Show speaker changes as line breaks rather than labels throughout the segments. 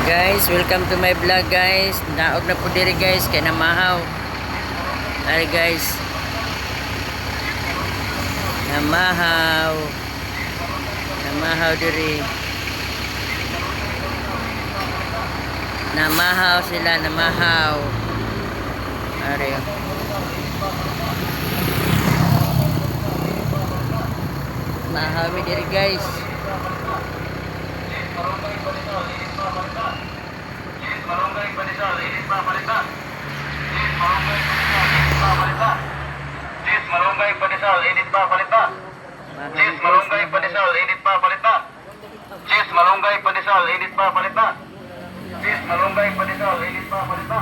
Guys, welcome to my vlog guys. Naog na po diri guys kay namahaw. Ay guys. Namahaw. Namahaw diri. Namahaw sila, namahaw. Ari. Namahaw mi diri guys.
Malunggay Padisal, init pa palita. Cheese malunggay Padisal, init pa palita. Cheese malunggay Padisal, init pa palita. Cheese malunggay Padisal, init pa palita. Cheese malunggay Padisal, init pa palita.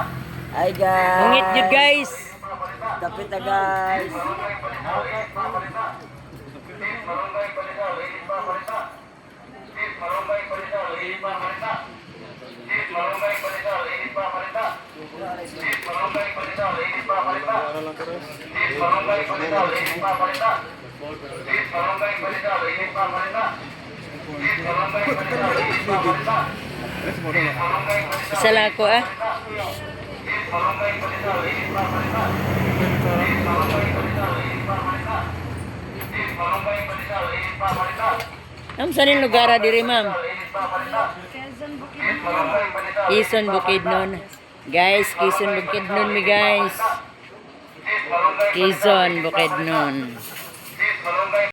Ay guys. Ungit jud guys. Tapit na guys.
Malunggay Padisal, init pa palita. Cheese malunggay Padisal, init pa palita. Cheese malunggay Padisal, init pa palita. Cheese malunggay Padisal, init pa palita. Cheese malunggay Padisal, init pa palita. Cheese malunggay Padisal, init pa palita. Cheese malunggay Padisal, init pa palita. Cheese malunggay Padisal, init pa palita. Cheese malunggay Padisal,
Isa lang ako ah.
cheese malunggay Padisal, init pa palita. Cheese malunggay Padisal, init pa palita. Cheese malunggay Padisal, init pa palita.
Ang saan yung lugar diri ma'am?
Init pa palita. Cheese malunggay Padisal,
Quezon Bukidnon. Guys, Quezon Bukidnon mi guys.
cheese malunggay
Quezon Bukidnon.